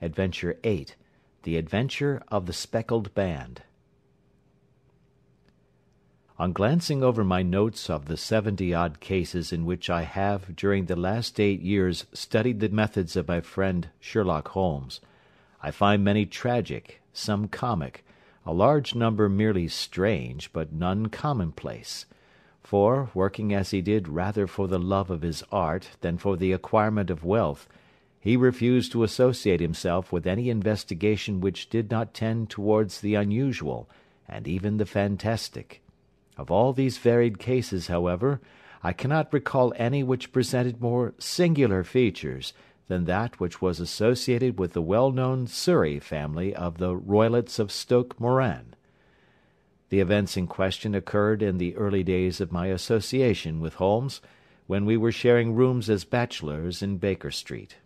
Adventure 8. The Adventure of the Speckled Band. On glancing over my notes of the 70-odd cases in which I have during the last 8 years studied the methods of my friend Sherlock Holmes, I find many tragic, some comic, a large number merely strange, but none commonplace. For, working as he did rather for the love of his art than for the acquirement of wealth, he refused to associate himself with any investigation which did not tend towards the unusual, and even the fantastic. Of all these varied cases, however, I cannot recall any which presented more singular features than that which was associated with the well-known Surrey family of the Roylotts of Stoke Moran. The events in question occurred in the early days of my association with Holmes, when we were sharing rooms as bachelors in Baker Street.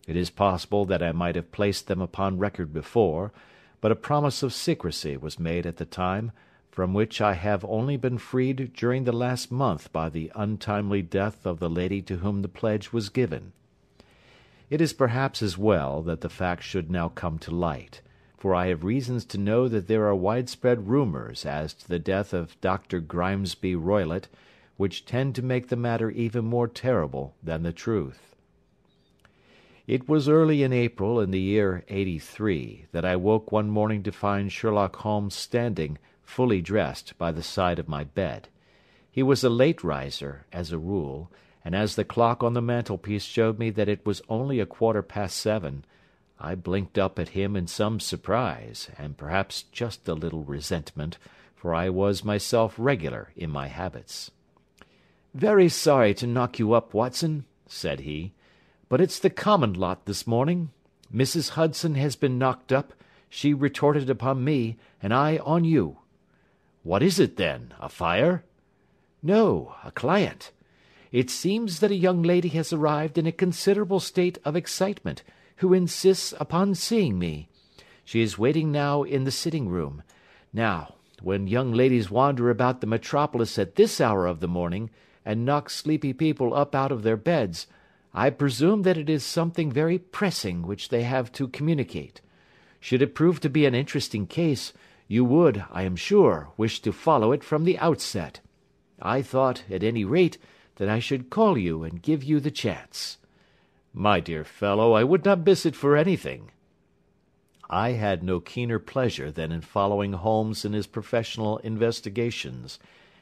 It is possible that I might have placed them upon record before, but a promise of secrecy was made at the time, from which I have only been freed during the last month by the untimely death of the lady to whom the pledge was given. It is perhaps as well that the fact should now come to light, for I have reasons to know that there are widespread rumours as to the death of Dr. Grimesby Roylott, which tend to make the matter even more terrible than the truth. It was early in April in the year '83 that I woke one morning to find Sherlock Holmes standing, fully dressed, by the side of my bed. He was a late riser, as a rule, and as the clock on the mantelpiece showed me that it was only 7:15, I blinked up at him in some surprise, and perhaps just a little resentment, for I was myself regular in my habits. "Very sorry to knock you up, Watson," said he, "but it's the common lot this morning. Mrs. Hudson has been knocked up, she retorted upon me, and I on you." "What is it, then? A fire?" "No, a client. It seems that a young lady has arrived in a considerable state of excitement, who insists upon seeing me. She is waiting now in the sitting-room. Now, when young ladies wander about the metropolis at this hour of the morning, and knock sleepy people up out of their beds, I presume that it is something very pressing which they have to communicate. Should it prove to be an interesting case, you would, I am sure, wish to follow it from the outset. I thought, at any rate, that I should call you and give you the chance." "My dear fellow, I would not miss it for anything." I had no keener pleasure than in following Holmes in his professional investigations,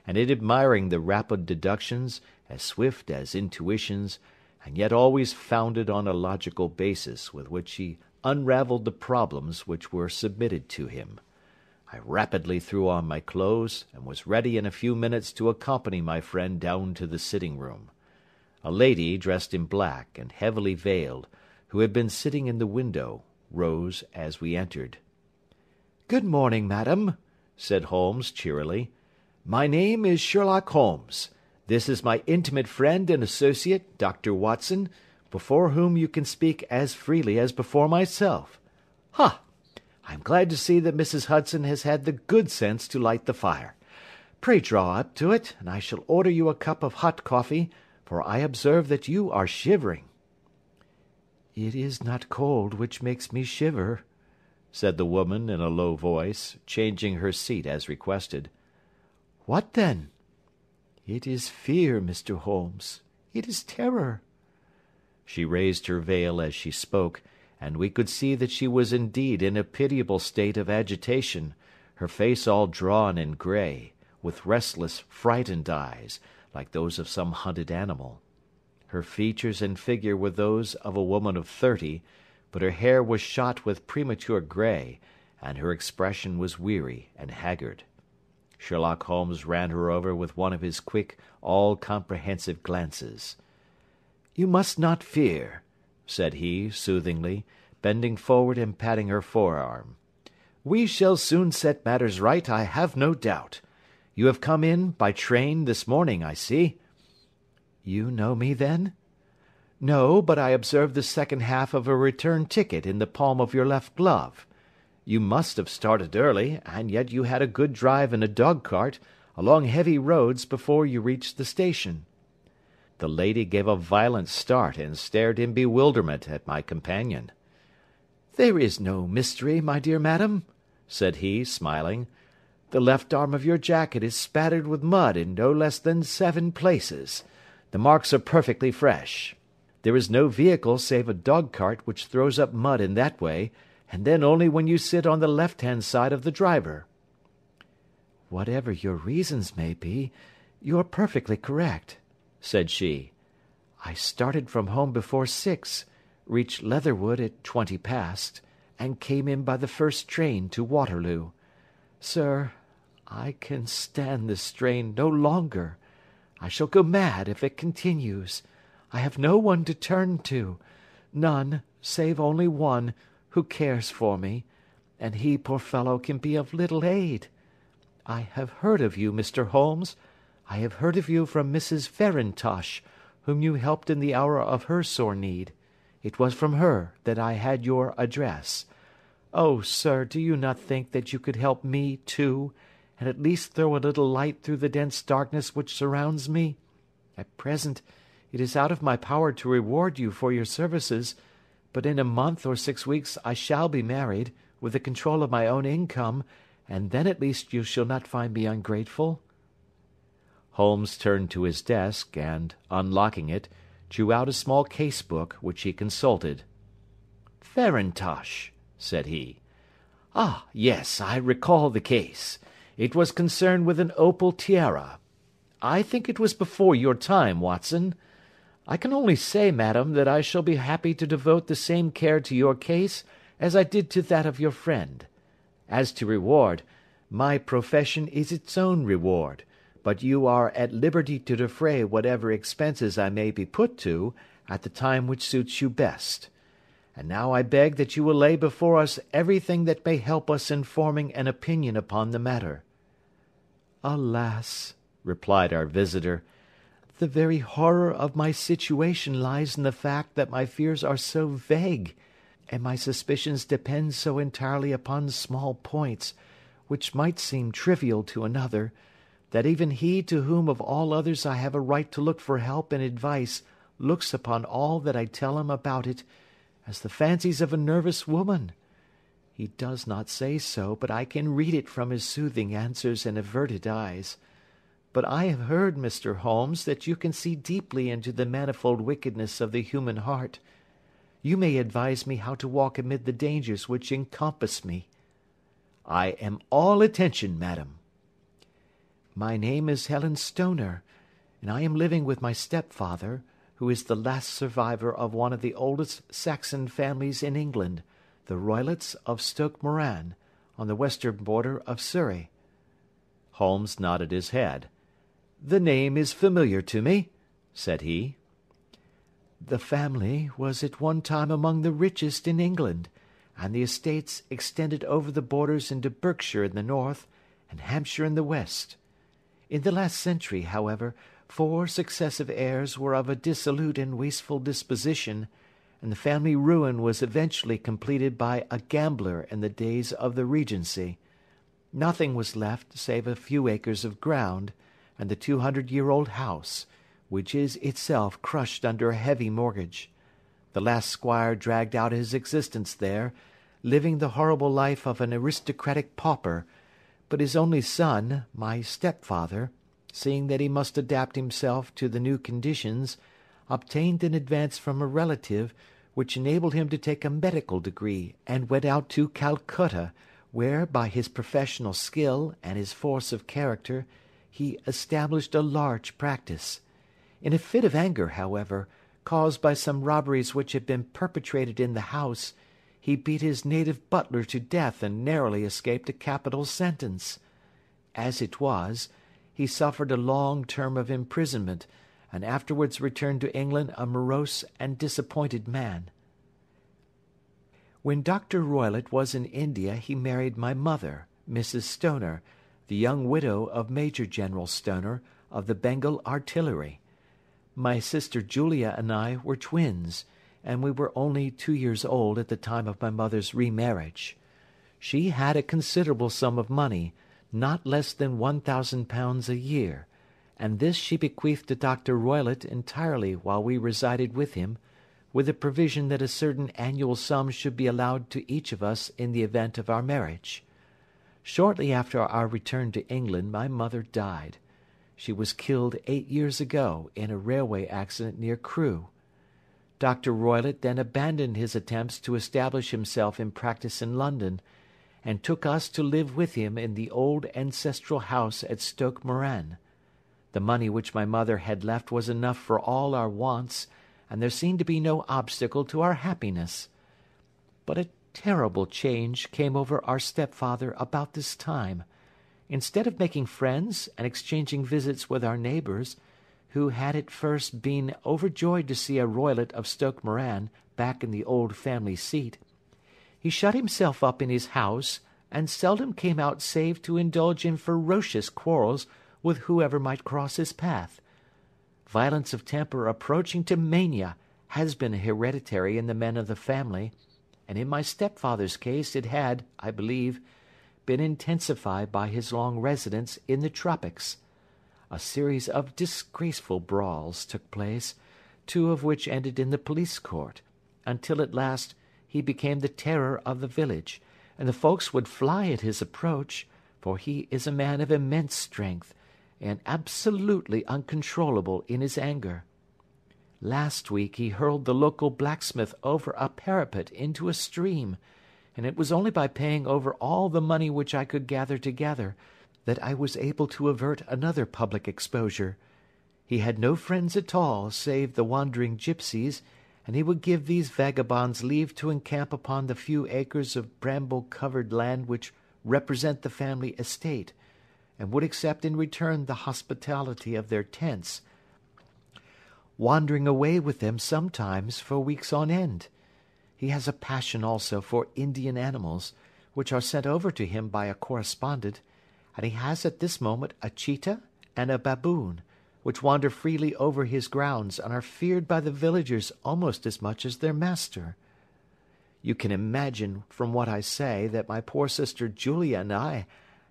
and in admiring the rapid deductions, as swift as intuitions, and yet always founded on a logical basis with which he unravelled the problems which were submitted to him. I rapidly threw on my clothes, and was ready in a few minutes to accompany my friend down to the sitting-room. A lady, dressed in black and heavily veiled, who had been sitting in the window, rose as we entered. "Good morning, madam," said Holmes cheerily. "My name is Sherlock Holmes. This is my intimate friend and associate, Dr. Watson, before whom you can speak as freely as before myself. Ha! I am glad to see that Mrs. Hudson has had the good sense to light the fire. Pray draw up to it, and I shall order you a cup of hot coffee, for I observe that you are shivering." "It is not cold which makes me shiver," said the woman in a low voice, changing her seat as requested. "What then?" "It is fear, Mr. Holmes. It is terror." She raised her veil as she spoke, and we could see that she was indeed in a pitiable state of agitation, her face all drawn and grey, with restless, frightened eyes, like those of some hunted animal. Her features and figure were those of a woman of 30, but her hair was shot with premature grey, and her expression was weary and haggard. Sherlock Holmes ran her over with one of his quick, all-comprehensive glances. "You must not fear," said he, soothingly, bending forward and patting her forearm. "We shall soon set matters right, I have no doubt. You have come in by train this morning, I see." "You know me, then?" "No, but I observed the second half of a return ticket in the palm of your left glove. You must have started early, and yet you had a good drive in a dog-cart, along heavy roads, before you reached the station." The lady gave a violent start and stared in bewilderment at my companion. "There is no mystery, my dear madam," said he, smiling. "The left arm of your jacket is spattered with mud in no less than 7 places. The marks are perfectly fresh. There is no vehicle save a dog-cart which throws up mud in that way, and then only when you sit on the left-hand side of the driver." "Whatever your reasons may be, you're perfectly correct," said she. "I started from home before 6, reached Leatherwood at 20 past, and came in by the first train to Waterloo. Sir, I can stand this strain no longer. I shall go mad if it continues. I have no one to turn to, none, save only one, who cares for me, and he, poor fellow, can be of little aid. I have heard of you, Mr. Holmes. I have heard of you from Mrs. Farintosh, whom you helped in the hour of her sore need. It was from her that I had your address. Oh, sir, do you not think that you could help me, too, and at least throw a little light through the dense darkness which surrounds me? At present, it is out of my power to reward you for your services, but in a month or 6 weeks I shall be married, with the control of my own income, and then at least you shall not find me ungrateful." Holmes turned to his desk, and, unlocking it, drew out a small case-book, which he consulted. "Farintosh," said he. "Ah, yes, I recall the case. It was concerned with an opal tiara. I think it was before your time, Watson. I can only say, madam, that I shall be happy to devote the same care to your case as I did to that of your friend. As to reward, my profession is its own reward, but you are at liberty to defray whatever expenses I may be put to, at the time which suits you best. And now I beg that you will lay before us everything that may help us in forming an opinion upon the matter." "Alas," replied our visitor, "the very horror of my situation lies in the fact that my fears are so vague, and my suspicions depend so entirely upon small points, which might seem trivial to another, that even he to whom of all others I have a right to look for help and advice looks upon all that I tell him about it as the fancies of a nervous woman. He does not say so, but I can read it from his soothing answers and averted eyes. But I have heard, Mr. Holmes, that you can see deeply into the manifold wickedness of the human heart. You may advise me how to walk amid the dangers which encompass me." "I am all attention, madam." "My name is Helen Stoner, and I am living with my stepfather, who is the last survivor of one of the oldest Saxon families in England, the Roylotts of Stoke Moran, on the western border of Surrey." Holmes nodded his head. "The name is familiar to me," said he. "The family was at one time among the richest in England, and the estates extended over the borders into Berkshire in the north, and Hampshire in the west. In the last century, however, 4 successive heirs were of a dissolute and wasteful disposition, and the family ruin was eventually completed by a gambler in the days of the Regency. Nothing was left save a few acres of ground, and the 200-year-old house, which is itself crushed under a heavy mortgage. The last squire dragged out his existence there, living the horrible life of an aristocratic pauper, but his only son, my stepfather, seeing that he must adapt himself to the new conditions, obtained an advance from a relative, which enabled him to take a medical degree, and went out to Calcutta, where, by his professional skill and his force of character, he established a large practice. In a fit of anger, however, caused by some robberies which had been perpetrated in the house, he beat his native butler to death and narrowly escaped a capital sentence. As it was, he suffered a long term of imprisonment, and afterwards returned to England a morose and disappointed man. When Dr. Roylott was in India he married my mother, Mrs. Stoner, the young widow of Major General Stoner, of the Bengal Artillery. My sister Julia and I were twins, and we were only 2 years old at the time of my mother's remarriage. She had a considerable sum of money, not less than £1,000 a year, and this she bequeathed to Dr. Roylott entirely while we resided with him, with the provision that a certain annual sum should be allowed to each of us in the event of our marriage. Shortly after our return to England my mother died. She was killed 8 years ago in a railway accident near Crewe. Dr. Roylott then abandoned his attempts to establish himself in practice in London, and took us to live with him in the old ancestral house at Stoke Moran. The money which my mother had left was enough for all our wants, and there seemed to be no obstacle to our happiness. But a terrible change came over our stepfather about this time. Instead of making friends and exchanging visits with our neighbours, who had at first been overjoyed to see a Roylott of Stoke Moran back in the old family seat, he shut himself up in his house, and seldom came out save to indulge in ferocious quarrels with whoever might cross his path. Violence of temper approaching to mania has been hereditary in the men of the family, and in my stepfather's case it had, I believe, been intensified by his long residence in the tropics. A series of disgraceful brawls took place, 2 of which ended in the police court, until at last he became the terror of the village, and the folks would fly at his approach, for he is a man of immense strength, and absolutely uncontrollable in his anger. Last week he hurled the local blacksmith over a parapet into a stream, and it was only by paying over all the money which I could gather together that I was able to avert another public exposure. He had no friends at all save the wandering gipsies, and he would give these vagabonds leave to encamp upon the few acres of bramble-covered land which represent the family estate, and would accept in return the hospitality of their tents, wandering away with them sometimes for weeks on end. He has a passion also for Indian animals, which are sent over to him by a correspondent, and he has at this moment a cheetah and a baboon, which wander freely over his grounds and are feared by the villagers almost as much as their master. You can imagine from what I say that my poor sister Julia and I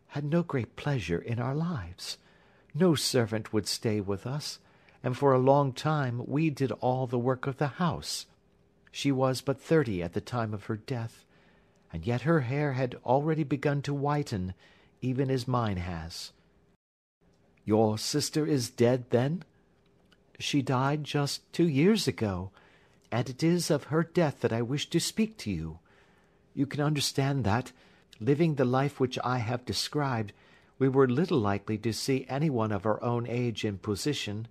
had no great pleasure in our lives. No servant would stay with us, and for a long time we did all the work of the house. She was but 30 at the time of her death, and yet her hair had already begun to whiten, even as mine has. Your sister is dead, then? She died just 2 years ago, and it is of her death that I wish to speak to you. You can understand that, living the life which I have described, we were little likely to see any one of our own age and position.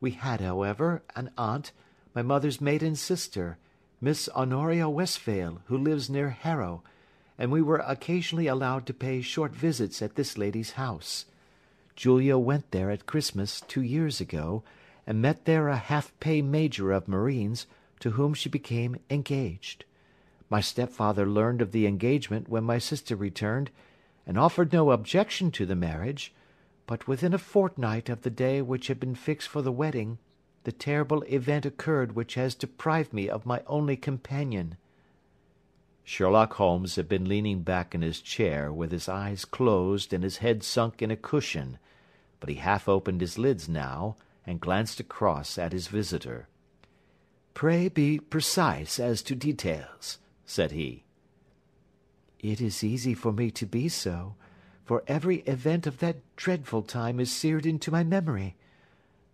We had, however, an aunt, my mother's maiden sister, Miss Honoria Westphail, who lives near Harrow, and we were occasionally allowed to pay short visits at this lady's house. Julia went there at Christmas 2 years ago, and met there a half-pay major of marines, to whom she became engaged. My stepfather learned of the engagement when my sister returned, and offered no objection to the marriage, but within a fortnight of the day which had been fixed for the wedding, the terrible event occurred which has deprived me of my only companion." Sherlock Holmes had been leaning back in his chair, with his eyes closed and his head sunk in a cushion, but he half opened his lids now, and glanced across at his visitor. "Pray be precise as to details," said he. "It is easy for me to be so, for every event of that dreadful time is seared into my memory.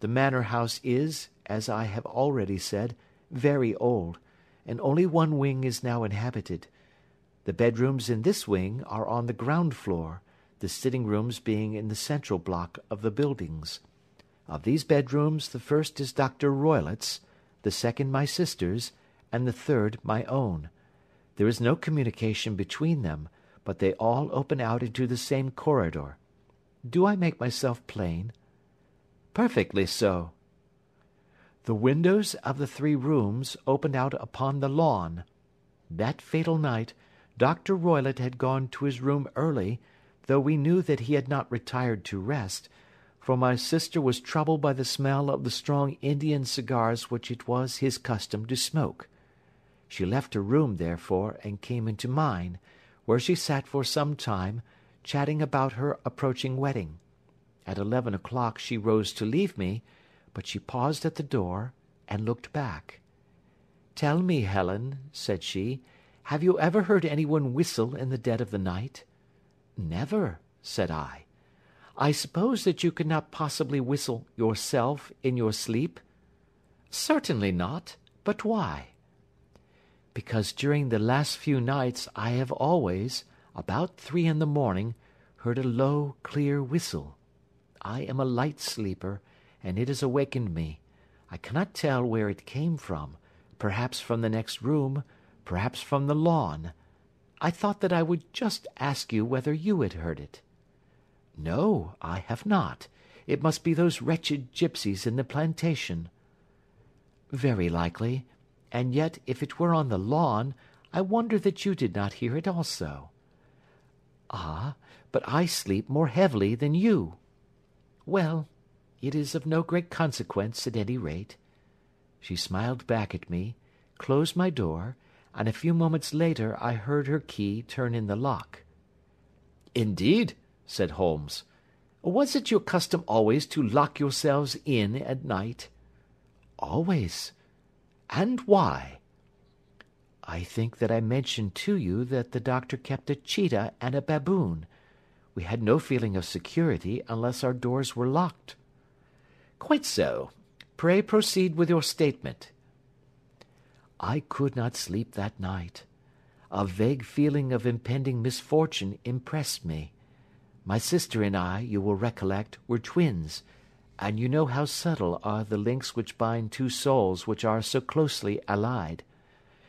The manor house is, as I have already said, very old, and only one wing is now inhabited. The bedrooms in this wing are on the ground floor, the sitting-rooms being in the central block of the buildings. Of these bedrooms the first is Dr. Roylott's, the second my sister's, and the third my own. There is no communication between them, but they all open out into the same corridor. Do I make myself plain?" "Perfectly so." "The windows of the 3 rooms opened out upon the lawn. That fatal night, Dr. Roylott had gone to his room early, though we knew that he had not retired to rest, for my sister was troubled by the smell of the strong Indian cigars which it was his custom to smoke. She left her room, therefore, and came into mine, where she sat for some time, chatting about her approaching wedding. At 11 o'clock she rose to leave me, but she paused at the door, and looked back. "Tell me, Helen," said she, "have you ever heard anyone whistle in the dead of the night?" "Never," said I. "I suppose that you could not possibly whistle yourself in your sleep?" "Certainly not. But why?" "Because during the last few nights I have always, about 3 in the morning, heard a low, clear whistle. I am a light sleeper, and it has awakened me. I cannot tell where it came from, perhaps from the next room, perhaps from the lawn. I thought that I would just ask you whether you had heard it." "No, I have not. It must be those wretched gipsies in the plantation." "Very likely. And yet, if it were on the lawn, I wonder that you did not hear it also." "Ah, but I sleep more heavily than you." "Well, it is of no great consequence, at any rate." She smiled back at me, closed my door, and a few moments later I heard her key turn in the lock. "Indeed?" said Holmes. "Was it your custom always to lock yourselves in at night?" "Always." "And why?" "I think that I mentioned to you that the doctor kept a cheetah and a baboon. We had no feeling of security unless our doors were locked." "Quite so. Pray proceed with your statement." "I could not sleep that night. A vague feeling of impending misfortune impressed me. My sister and I, you will recollect, were twins, and you know how subtle are the links which bind two souls which are so closely allied.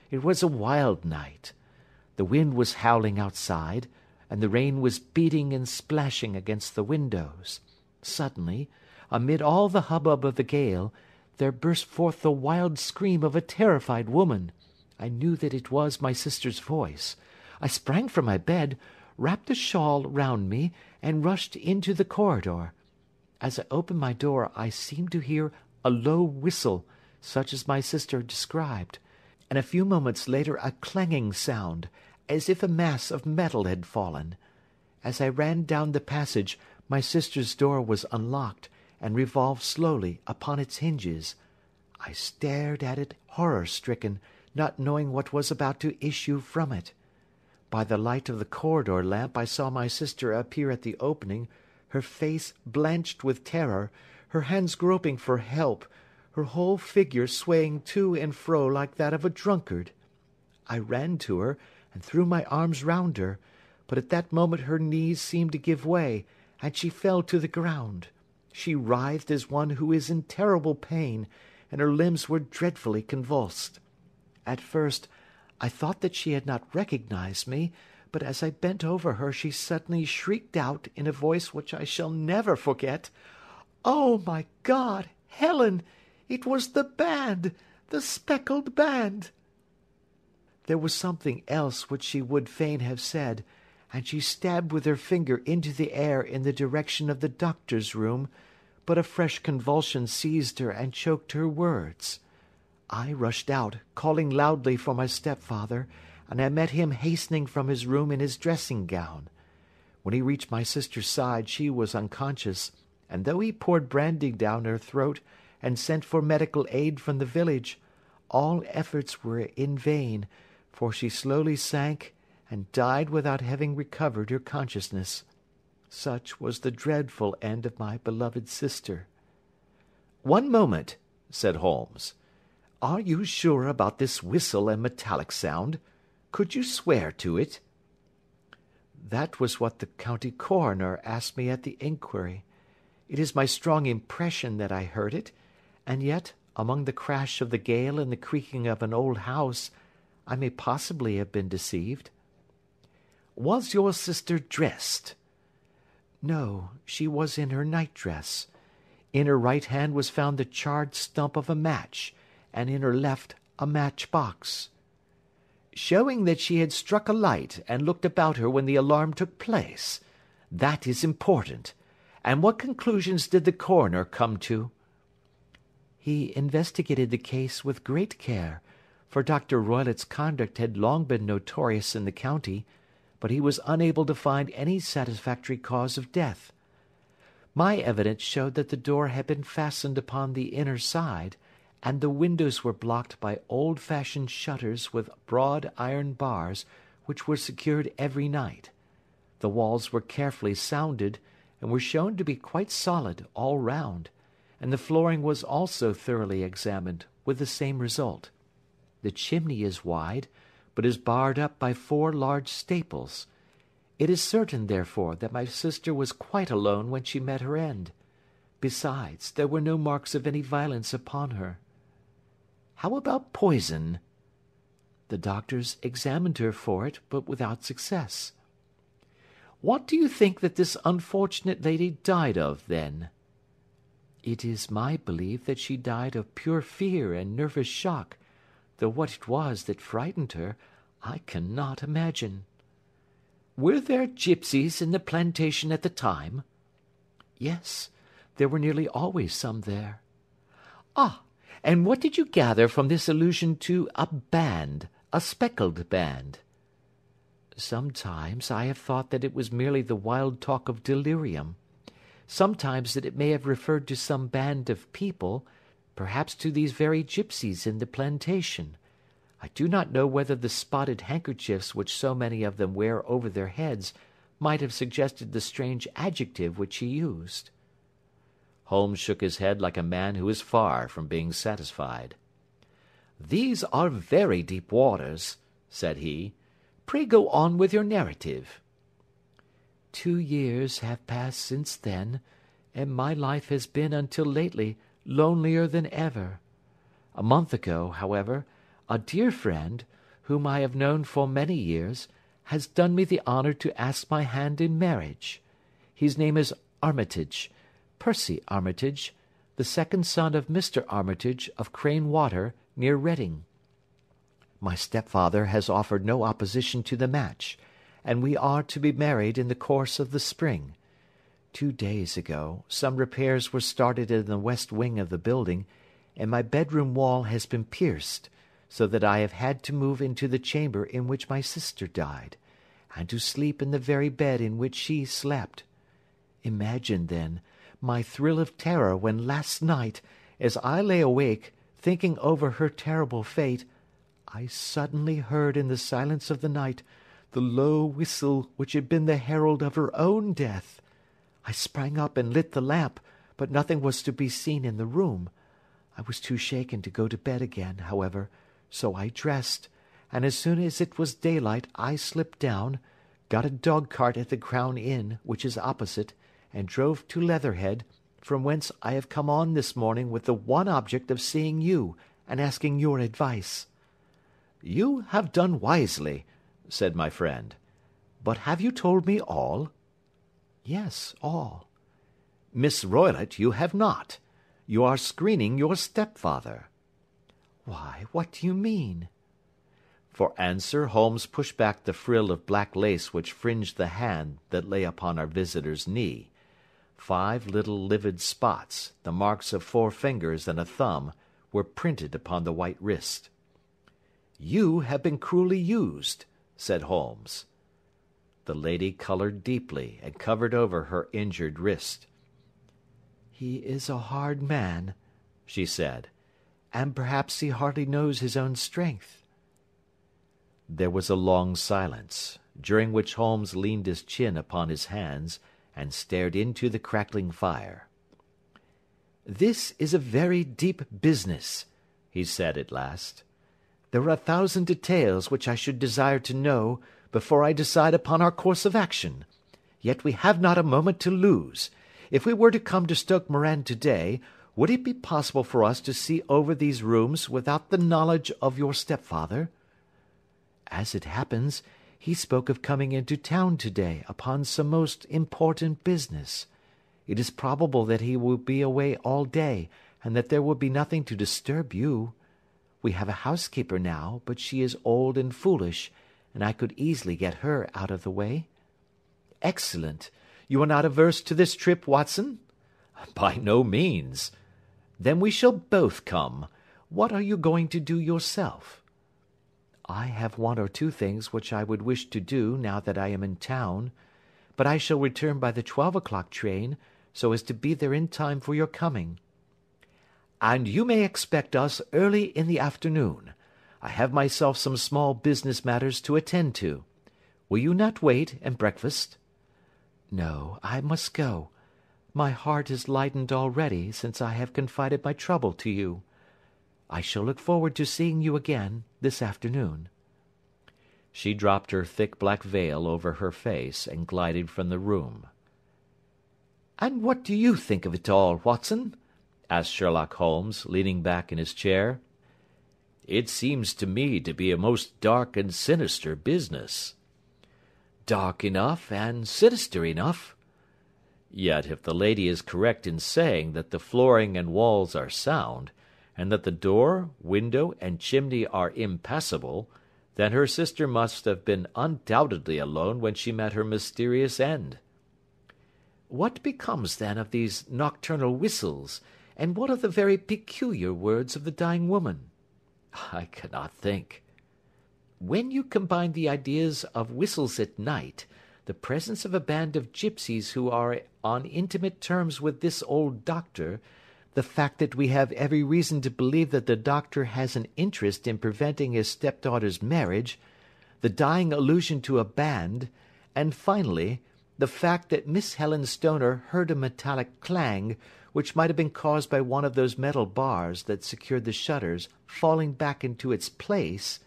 It was a wild night. The wind was howling outside, and the rain was beating and splashing against the windows. Suddenly, amid all the hubbub of the gale, there burst forth the wild scream of a terrified woman. I knew that it was my sister's voice. I sprang from my bed, wrapped a shawl round me, and rushed into the corridor. As I opened my door I seemed to hear a low whistle, such as my sister described, and a few moments later a clanging sound, as if a mass of metal had fallen. As I ran down the passage my sister's door was unlocked, and revolved slowly upon its hinges. I stared at it horror-stricken, not knowing what was about to issue from it. By the light of the corridor lamp I saw my sister appear at the opening, her face blanched with terror, her hands groping for help, her whole figure swaying to and fro like that of a drunkard. I ran to her, and threw my arms round her, but at that moment her knees seemed to give way, and she fell to the ground. She writhed as one who is in terrible pain, and her limbs were dreadfully convulsed. At first I thought that she had not recognized me, but as I bent over her she suddenly shrieked out in a voice which I shall never forget, "Oh, my God, Helen! It was the band! The speckled band!" There was something else which she would fain have said, and she stabbed with her finger into the air in the direction of the doctor's room, but a fresh convulsion seized her and choked her words. I rushed out, calling loudly for my stepfather, and I met him hastening from his room in his dressing-gown. When he reached my sister's side she was unconscious, and though he poured brandy down her throat and sent for medical aid from the village, all efforts were in vain, for she slowly sank and died without having recovered her consciousness. Such was the dreadful end of my beloved sister. "One moment," said Holmes. "Are you sure about this whistle and metallic sound? Could you swear to it?" "That was what the county coroner asked me at the inquiry. It is my strong impression that I heard it, and yet, among the crash of the gale and the creaking of an old house, I may possibly have been deceived." "Was your sister dressed?" "No, she was in her night-dress. In her right hand was found the charred stump of a match, and in her left a match-box." "Showing that she had struck a light and looked about her when the alarm took place. That is important. And what conclusions did the coroner come to?" "He investigated the case with great care, for Dr. Roylott's conduct had long been notorious in the county, but he was unable to find any satisfactory cause of death. My evidence showed that the door had been fastened upon the inner side, and the windows were blocked by old-fashioned shutters with broad iron bars, which were secured every night. The walls were carefully sounded, and were shown to be quite solid all round, and the flooring was also thoroughly examined, with the same result. The chimney is wide, but is barred up by 4 large staples. It is certain, therefore, that my sister was quite alone when she met her end. Besides, there were no marks of any violence upon her. How about poison? The doctors examined her for it, but without success. What do you think that this unfortunate lady died of, then? It is my belief that she died of pure fear and nervous shock, though what it was that frightened her, I cannot imagine. Were there gipsies in the plantation at the time? Yes, there were nearly always some there. Ah, and what did you gather from this allusion to a band, a speckled band? Sometimes I have thought that it was merely the wild talk of delirium. Sometimes that it may have referred to some band of people, perhaps to these very gipsies in the plantation. I do not know whether the spotted handkerchiefs which so many of them wear over their heads might have suggested the strange adjective which he used. Holmes shook his head like a man who is far from being satisfied. "These are very deep waters," said he. "Pray go on with your narrative." 2 years have passed since then, and my life has been until lately lonelier than ever. A month ago, however, a dear friend, whom I have known for many years, has done me the honour to ask my hand in marriage. His name is Armitage, Percy Armitage, the second son of Mr. Armitage of Crane Water, near Reading. My stepfather has offered no opposition to the match, and we are to be married in the course of the spring. 2 days ago, some repairs were started in the west wing of the building, and my bedroom wall has been pierced, so that I have had to move into the chamber in which my sister died, and to sleep in the very bed in which she slept. Imagine, then, my thrill of terror when last night, as I lay awake, thinking over her terrible fate, I suddenly heard in the silence of the night the low whistle which had been the herald of her own death. I sprang up and lit the lamp, but nothing was to be seen in the room. I was too shaken to go to bed again, however, so I dressed, and as soon as it was daylight I slipped down, got a dog-cart at the Crown Inn, which is opposite, and drove to Leatherhead, from whence I have come on this morning with the one object of seeing you and asking your advice." "You have done wisely," said my friend. "But have you told me all?" "Yes, all." "Miss Roylott you have not. You are screening your stepfather." "Why, what do you mean?" For answer Holmes pushed back the frill of black lace which fringed the hand that lay upon our visitor's knee. 5 little livid spots, the marks of 4 fingers and a thumb, were printed upon the white wrist. "You have been cruelly used," said Holmes. The lady coloured deeply, and covered over her injured wrist. "He is a hard man," she said, "and perhaps he hardly knows his own strength." There was a long silence, during which Holmes leaned his chin upon his hands, and stared into the crackling fire. "This is a very deep business," he said at last. "There are 1,000 details which I should desire to know before I decide upon our course of action. Yet we have not a moment to lose. If we were to come to Stoke Moran to-day, would it be possible for us to see over these rooms without the knowledge of your stepfather?" "As it happens, he spoke of coming into town to-day upon some most important business. It is probable that he will be away all day, and that there will be nothing to disturb you. We have a housekeeper now, but she is old and foolish, and I could easily get her out of the way." "Excellent. You are not averse to this trip, Watson?" "By no means." "Then we shall both come. What are you going to do yourself?" "I have 1 or 2 things which I would wish to do now that I am in town, but I shall return by the 12 o'clock train, so as to be there in time for your coming." and you may expect us early in the afternoon. I have myself some small business matters to attend to. Will you not wait and breakfast?" "No, I must go. My heart is lightened already since I have confided my trouble to you. I shall look forward to seeing you again this afternoon." She dropped her thick black veil over her face and glided from the room. "And what do you think of it all, Watson?" asked Sherlock Holmes, leaning back in his chair. "It seems to me to be a most dark and sinister business." "Dark enough and sinister enough." "Yet if the lady is correct in saying that the flooring and walls are sound, and that the door, window, and chimney are impassable, then her sister must have been undoubtedly alone when she met her mysterious end." "What becomes, then, of these nocturnal whistles, and what of the very peculiar words of the dying woman?" "I cannot think." "When you combine the ideas of whistles at night, the presence of a band of gipsies who are on intimate terms with this old doctor, the fact that we have every reason to believe that the doctor has an interest in preventing his stepdaughter's marriage, the dying allusion to a band, and finally, the fact that Miss Helen Stoner heard a metallic clang, which might have been caused by one of those metal bars that secured the shutters falling back into its place,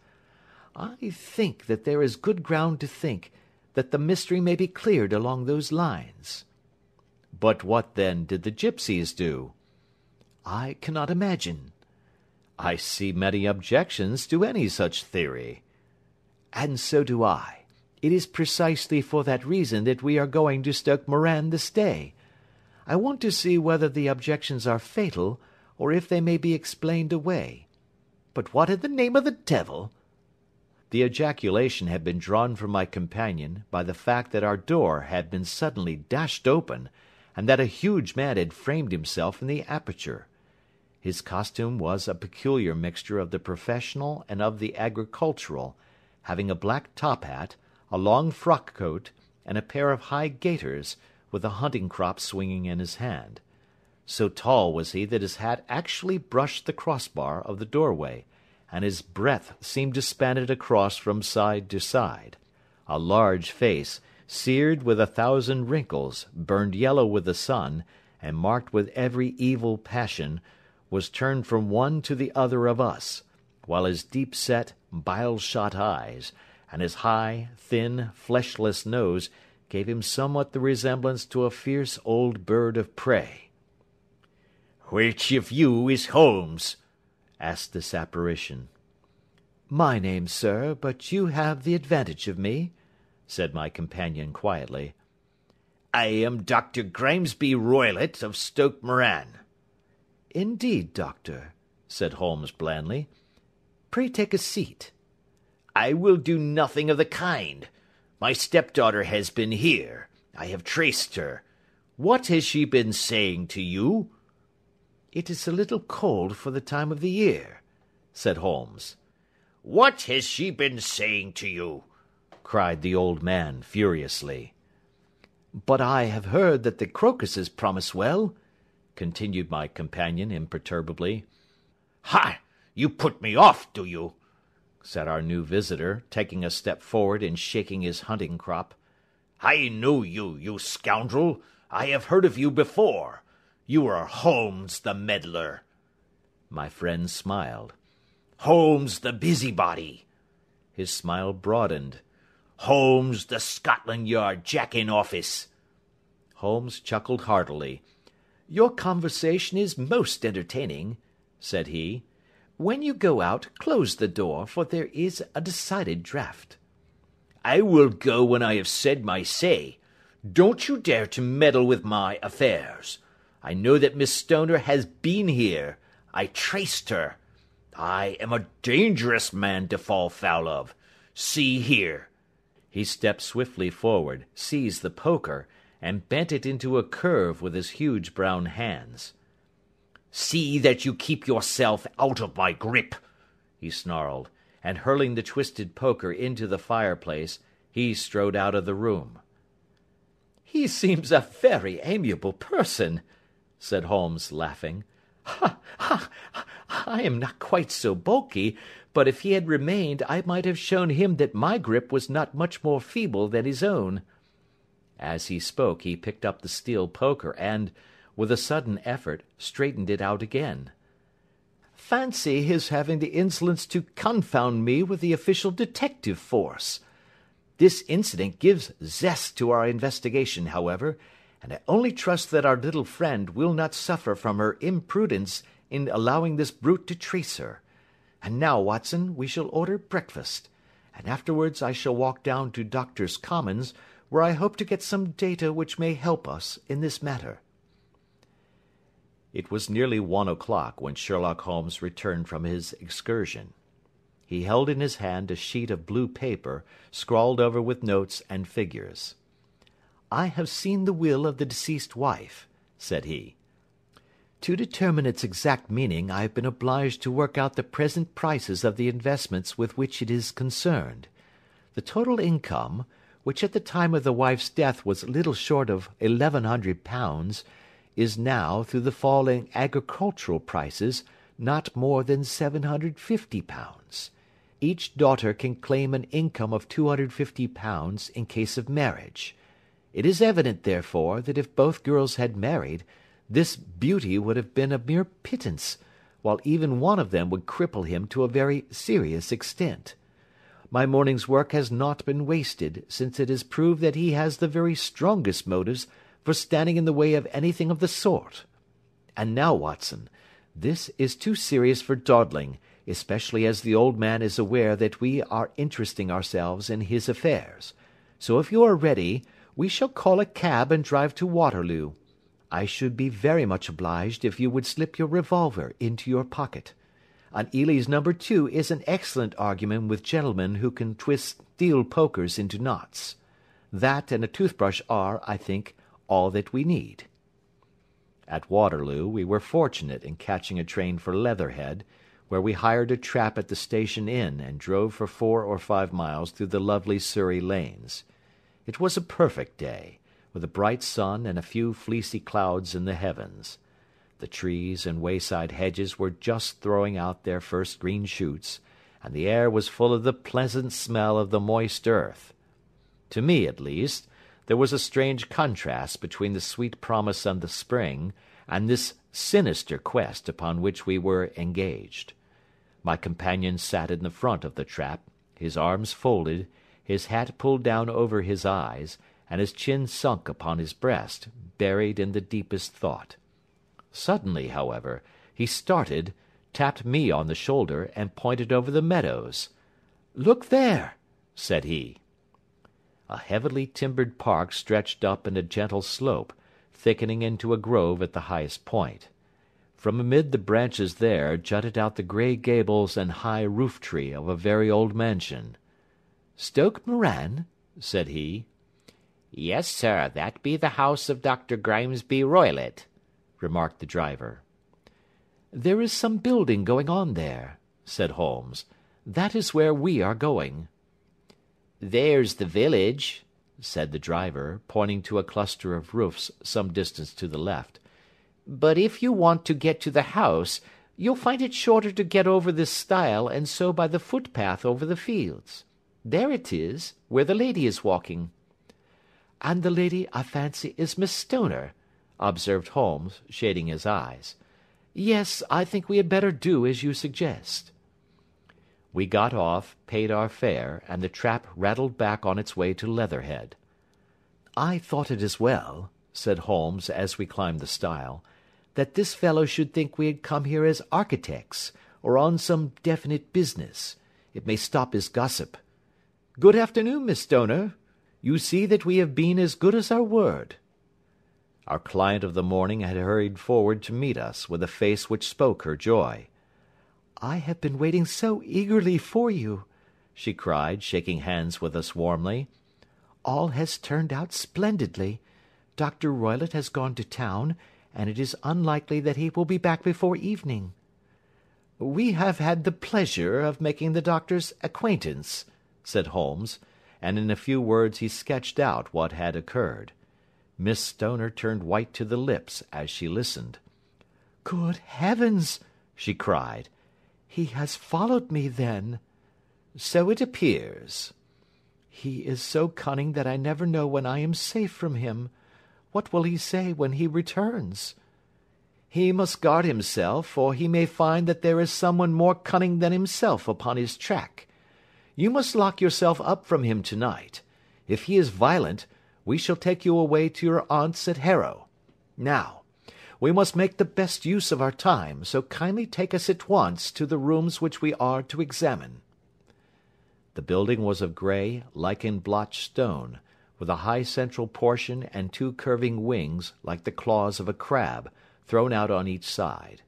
I think that there is good ground to think that the mystery may be cleared along those lines." "But what, then, did the gipsies do?" "I cannot imagine." "I see many objections to any such theory." "And so do I. It is precisely for that reason that we are going to Stoke Moran this day. I want to see whether the objections are fatal, or if they may be explained away. But what in the name of the devil—" The ejaculation had been drawn from my companion by the fact that our door had been suddenly dashed open, and that a huge man had framed himself in the aperture. His costume was a peculiar mixture of the professional and of the agricultural, having a black top hat, a long frock coat, and a pair of high gaiters, with a hunting crop swinging in his hand. So tall was he that his hat actually brushed the crossbar of the doorway, and his breadth seemed to span it across from side to side. A large face, seared with 1,000 wrinkles, burned yellow with the sun, and marked with every evil passion, was turned from one to the other of us, while his deep-set, bile-shot eyes, and his high, thin, fleshless nose gave him somewhat the resemblance to a fierce old bird of prey. "Which of you is Holmes?" asked this apparition. "My name, sir, but you have the advantage of me," said my companion quietly. "I am Dr. Grimesby Roylott of Stoke Moran." "Indeed, doctor," said Holmes blandly. "Pray take a seat." "I will do nothing of the kind. My stepdaughter has been here. I have traced her. What has she been saying to you?" "It is a little cold for the time of the year," said Holmes. "What has she been saying to you?" cried the old man furiously. "But I have heard that the crocuses promise well," continued my companion imperturbably. "Ha! You put me off, do you?" said our new visitor, taking a step forward and shaking his hunting crop. "I know you, you scoundrel. I have heard of you before. You are Holmes the meddler." My friend smiled. "Holmes the busybody." His smile broadened. "Holmes the Scotland Yard Jack-in-Office." Holmes chuckled heartily. "Your conversation is most entertaining," said he. "When you go out, close the door, for there is a decided draught." "I will go when I have said my say. Don't you dare to meddle with my affairs. I know that Miss Stoner has been here. I traced her. I am a dangerous man to fall foul of. See here." He stepped swiftly forward, seized the poker, and bent it into a curve with his huge brown hands. "See that you keep yourself out of my grip," he snarled, and hurling the twisted poker into the fireplace, he strode out of the room. "He seems a very amiable person," said Holmes, laughing. "Ha, ha! I am not quite so bulky, but if he had remained I might have shown him that my grip was not much more feeble than his own." As he spoke he picked up the steel poker and, with a sudden effort, straightened it out again. "Fancy his having the insolence to confound me with the official detective force! This incident gives zest to our investigation, however, and I only trust that our little friend will not suffer from her imprudence in allowing this brute to trace her. And now, Watson, we shall order breakfast, and afterwards I shall walk down to Doctors' Commons, where I hope to get some data which may help us in this matter." It was nearly 1 o'clock when Sherlock Holmes returned from his excursion. He held in his hand a sheet of blue paper, scrawled over with notes and figures. "I have seen the will of the deceased wife," said he. "To determine its exact meaning I have been obliged to work out the present prices of the investments with which it is concerned. The total income, which at the time of the wife's death was little short of £1,100, is now, through the fall in agricultural prices, not more than £750. Each daughter can claim an income of £250 in case of marriage. It is evident, therefore, that if both girls had married, this beauty would have been a mere pittance, while even one of them would cripple him to a very serious extent. My morning's work has not been wasted, since it has proved that he has the very strongest motives for standing in the way of anything of the sort. And now, Watson, this is too serious for dawdling, especially as the old man is aware that we are interesting ourselves in his affairs. So if you are ready, we shall call a cab and drive to Waterloo. I should be very much obliged if you would slip your revolver into your pocket. An Ely's No. 2 is an excellent argument with gentlemen who can twist steel pokers into knots. That and a toothbrush are, I think, all that we need." At Waterloo we were fortunate in catching a train for Leatherhead, where we hired a trap at the station inn and drove for 4 or 5 miles through the lovely Surrey lanes. It was a perfect day, with a bright sun and a few fleecy clouds in the heavens. The trees and wayside hedges were just throwing out their first green shoots, and the air was full of the pleasant smell of the moist earth. To me, at least, there was a strange contrast between the sweet promise of the spring and this sinister quest upon which we were engaged. My companion sat in the front of the trap, his arms folded, his hat pulled down over his eyes, and his chin sunk upon his breast, buried in the deepest thought. Suddenly, however, he started, tapped me on the shoulder, and pointed over the meadows. "Look there," said he. A heavily timbered park stretched up in a gentle slope, thickening into a grove at the highest point. From amid the branches there jutted out the grey gables and high roof-tree of a very old mansion. "Stoke Moran?" said he. "Yes, sir, that be the house of Dr. Grimesby Roylott," remarked the driver. "There is some building going on there," said Holmes. "That is where we are going." "There's the village," said the driver, pointing to a cluster of roofs some distance to the left. "But if you want to get to the house, you'll find it shorter to get over this stile and so by the footpath over the fields. There it is, where the lady is walking." "And the lady, I fancy, is Miss Stoner," observed Holmes, shading his eyes. "Yes, I think we had better do as you suggest." We got off, paid our fare, and the trap rattled back on its way to Leatherhead. "I thought it as well," said Holmes as we climbed the stile, "that this fellow should think we had come here as architects, or on some definite business. It may stop his gossip. Good afternoon, Miss Stoner. You see that we have been as good as our word." Our client of the morning had hurried forward to meet us, with a face which spoke her joy. "I have been waiting so eagerly for you," she cried, shaking hands with us warmly. "All has turned out splendidly. Dr. Roylott has gone to town, and it is unlikely that he will be back before evening." "We have had the pleasure of making the doctor's acquaintance," said Holmes, and in a few words he sketched out what had occurred. Miss Stoner turned white to the lips as she listened. "Good heavens!" she cried. "He has followed me, then?" "So it appears." "He is so cunning that I never know when I am safe from him. What will he say when he returns?" "He must guard himself, for he may find that there is someone more cunning than himself upon his track. You must lock yourself up from him tonight. If he is violent, we shall take you away to your aunt's at Harrow. Now, we must make the best use of our time, so kindly take us at once to the rooms which we are to examine." The building was of grey, lichen-blotched stone, with a high central portion and two curving wings, like the claws of a crab, thrown out on each side.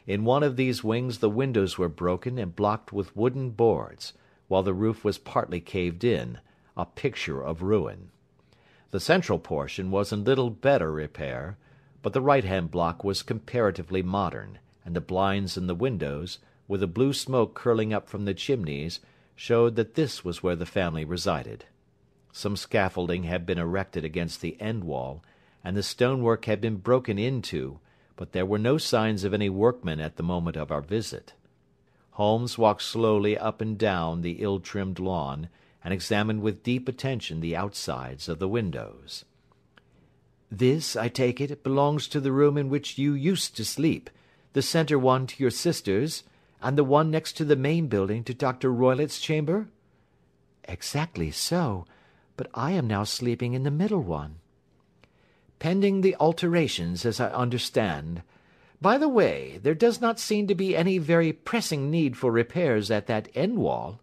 In one of these wings the windows were broken and blocked with wooden boards, while the roof was partly caved in, a picture of ruin. The central portion was in little better repair, but the right-hand block was comparatively modern, and the blinds in the windows, with the blue smoke curling up from the chimneys, showed that this was where the family resided. Some scaffolding had been erected against the end wall, and the stonework had been broken into, but there were no signs of any workmen at the moment of our visit. Holmes walked slowly up and down the ill-trimmed lawn, and examined with deep attention the outsides of the windows. "This, I take it, belongs to the room in which you used to sleep, the centre one to your sister's, and the one next to the main building to Dr. Roylott's chamber?" "Exactly so, but I am now sleeping in the middle one." "Pending the alterations, as I understand. By the way, there does not seem to be any very pressing need for repairs at that end wall."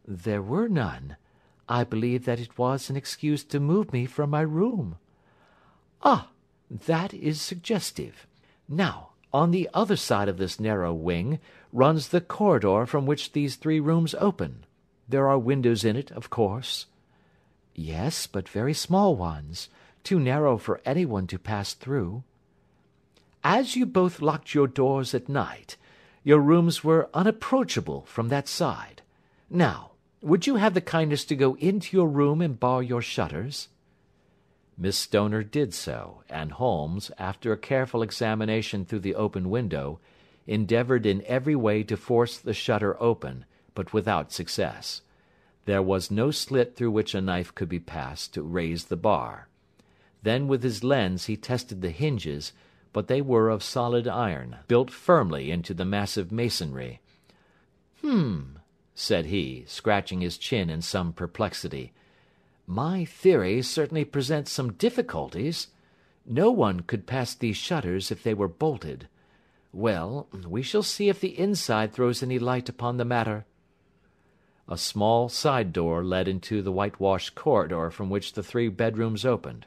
"There were none. I believe that it was an excuse to move me from my room." "Ah, that is suggestive. Now, on the other side of this narrow wing runs the corridor from which these three rooms open. There are windows in it, of course." "Yes, but very small ones, too narrow for anyone to pass through." "As you both locked your doors at night, your rooms were unapproachable from that side. Now, would you have the kindness to go into your room and bar your shutters?" Miss Stoner did so, and Holmes, after a careful examination through the open window, endeavoured in every way to force the shutter open, but without success. There was no slit through which a knife could be passed to raise the bar. Then with his lens he tested the hinges, but they were of solid iron, built firmly into the massive masonry. Said he, scratching his chin in some perplexity. "My theory certainly presents some difficulties. No one could pass these shutters if they were bolted. Well, we shall see if the inside throws any light upon the matter." A small side door led into the whitewashed corridor from which the three bedrooms opened.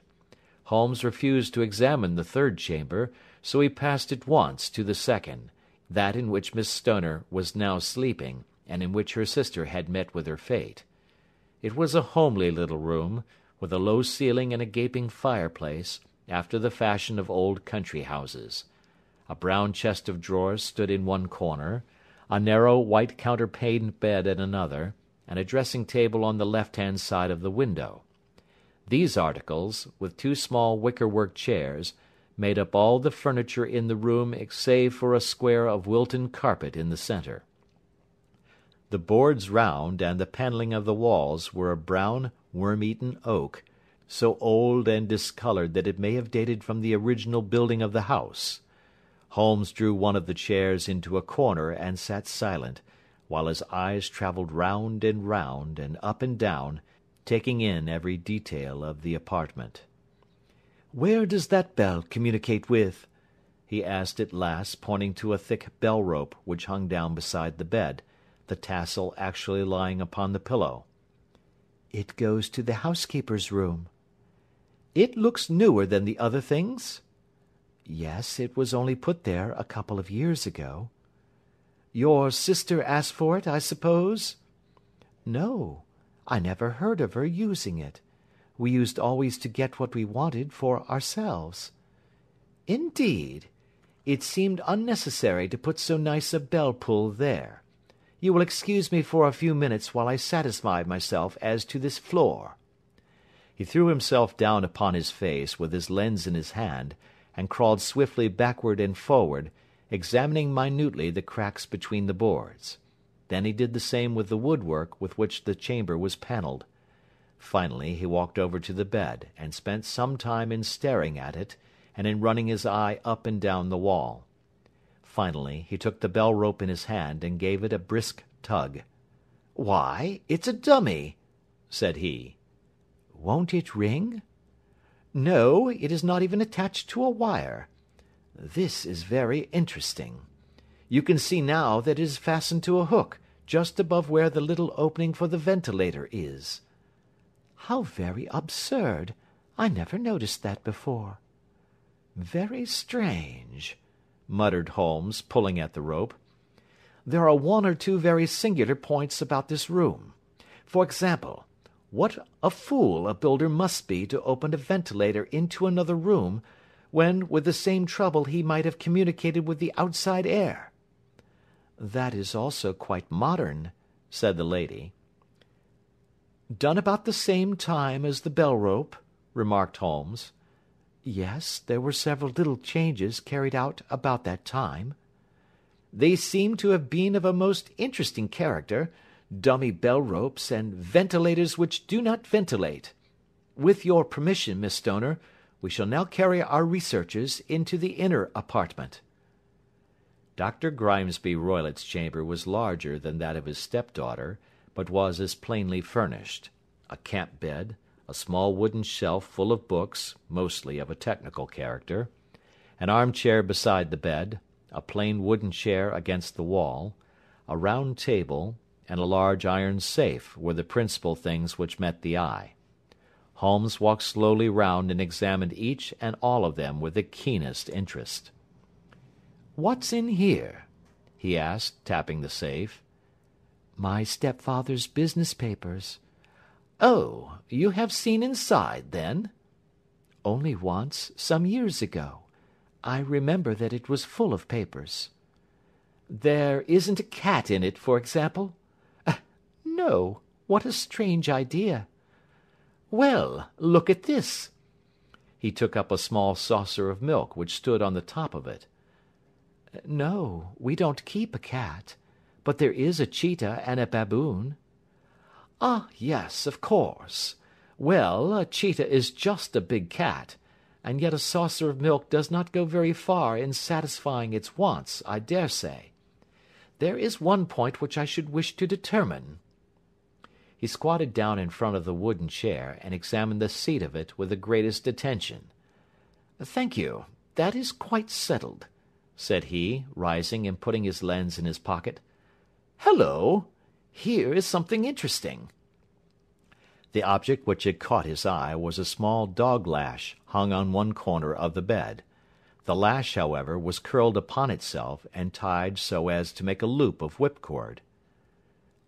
Holmes refused to examine the third chamber, so he passed at once to the second, that in which Miss Stoner was now sleeping, and in which her sister had met with her fate. It was a homely little room, with a low ceiling and a gaping fireplace, after the fashion of old country houses. A brown chest of drawers stood in one corner, a narrow white counterpaned bed in another, and a dressing-table on the left-hand side of the window. These articles, with two small wicker-work chairs, made up all the furniture in the room save for a square of Wilton carpet in the centre. The boards round and the panelling of the walls were of brown, worm-eaten oak, so old and discoloured that it may have dated from the original building of the house. Holmes drew one of the chairs into a corner and sat silent, while his eyes travelled round and up and down, taking in every detail of the apartment. "Where does that bell communicate with?" he asked at last, pointing to a thick bell-rope which hung down beside the bed, the tassel actually lying upon the pillow. "It goes to the housekeeper's room." "It looks newer than the other things?" "Yes, it was only put there a couple of years ago." "Your sister asked for it, I suppose?" "No, I never heard of her using it. We used always to get what we wanted for ourselves." "Indeed! It seemed unnecessary to put so nice a bell-pull there. You will excuse me for a few minutes while I satisfy myself as to this floor." He threw himself down upon his face, with his lens in his hand, and crawled swiftly backward and forward, examining minutely the cracks between the boards. Then he did the same with the woodwork with which the chamber was panelled. Finally he walked over to the bed, and spent some time in staring at it, and in running his eye up and down the wall. Finally he took the bell-rope in his hand, and gave it a brisk tug. "Why, it's a dummy," said he. "Won't it ring?" "No, it is not even attached to a wire. This is very interesting. You can see now that it is fastened to a hook, just above where the little opening for the ventilator is." "How very absurd! I never noticed that before." "Very strange," muttered Holmes, pulling at the rope. "There are one or two very singular points about this room. For example, what a fool a builder must be to open a ventilator into another room, when with the same trouble he might have communicated with the outside air." "That is also quite modern," said the lady. "Done about the same time as the bell-rope," remarked Holmes. "Yes, there were several little changes carried out about that time." "They seem to have been of a most interesting character, dummy bell-ropes, and ventilators which do not ventilate. With your permission, Miss Stoner, we shall now carry our researches into the inner apartment." Dr. Grimesby Roylott's chamber was larger than that of his stepdaughter, but was as plainly furnished. A camp bed, a small wooden shelf full of books, mostly of a technical character, an armchair beside the bed, a plain wooden chair against the wall, a round table, and a large iron safe were the principal things which met the eye. Holmes walked slowly round and examined each and all of them with the keenest interest. "What's in here?" he asked, tapping the safe. "My stepfather's business papers." "Oh, you have seen inside, then?" "Only once, some years ago. I remember that it was full of papers." "There isn't a cat in it, for example?" "No. What a strange idea." "Well, look at this." He took up a small saucer of milk which stood on the top of it. "No, we don't keep a cat, but there is a cheetah and a baboon." "Ah, yes, of course. Well, a cheetah is just a big cat, and yet a saucer of milk does not go very far in satisfying its wants, I dare say. There is one point which I should wish to determine." He squatted down in front of the wooden chair, and examined the seat of it with the greatest attention. "Thank you, that is quite settled," said he, rising and putting his lens in his pocket. "Hallo! Here is something interesting." The object which had caught his eye was a small dog-lash hung on one corner of the bed. The lash, however, was curled upon itself, and tied so as to make a loop of whipcord.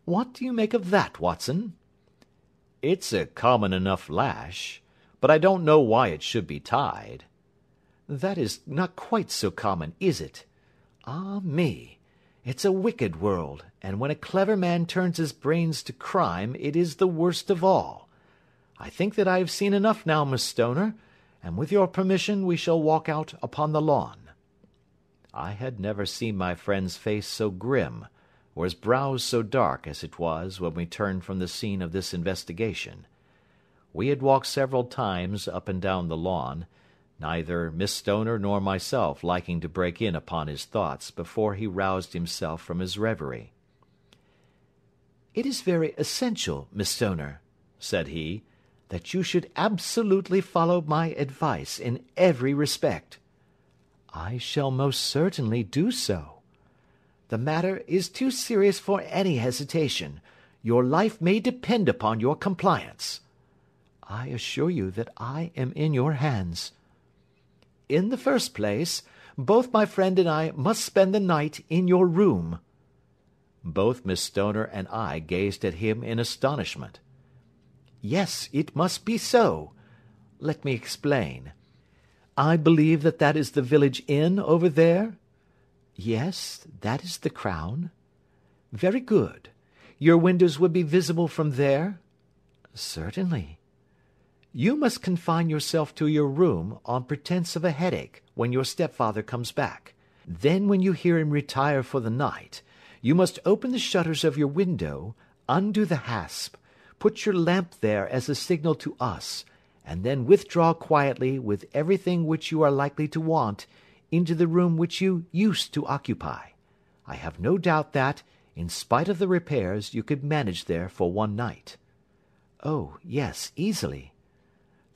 "What do you make of that, Watson?" "It's a common enough lash, but I don't know why it should be tied." "That is not quite so common, is it? Ah me! It's a wicked world, and when a clever man turns his brains to crime, it is the worst of all. I think that I have seen enough now, Miss Stoner, and with your permission we shall walk out upon the lawn." I had never seen my friend's face so grim, or his brows so dark as it was when we turned from the scene of this investigation. We had walked several times up and down the lawn, neither Miss Stoner nor myself liking to break in upon his thoughts before he roused himself from his reverie. "It is very essential, Miss Stoner," said he, "that you should absolutely follow my advice in every respect." "I shall most certainly do so." "The matter is too serious for any hesitation. Your life may depend upon your compliance." "I assure you that I am in your hands." "In the first place, both my friend and I must spend the night in your room." Both Miss Stoner and I gazed at him in astonishment. "Yes, it must be so. Let me explain. I believe that is the village inn over there?" "Yes, that is the Crown." "Very good. Your windows would be visible from there?" "Certainly." You must confine yourself to your room on pretence of a headache when your stepfather comes back. Then when you hear him retire for the night, you must open the shutters of your window, undo the hasp, put your lamp there as a signal to us, and then withdraw quietly with everything which you are likely to want into the room which you used to occupy. I have no doubt that, in spite of the repairs, you could manage there for one night. Oh, yes, easily.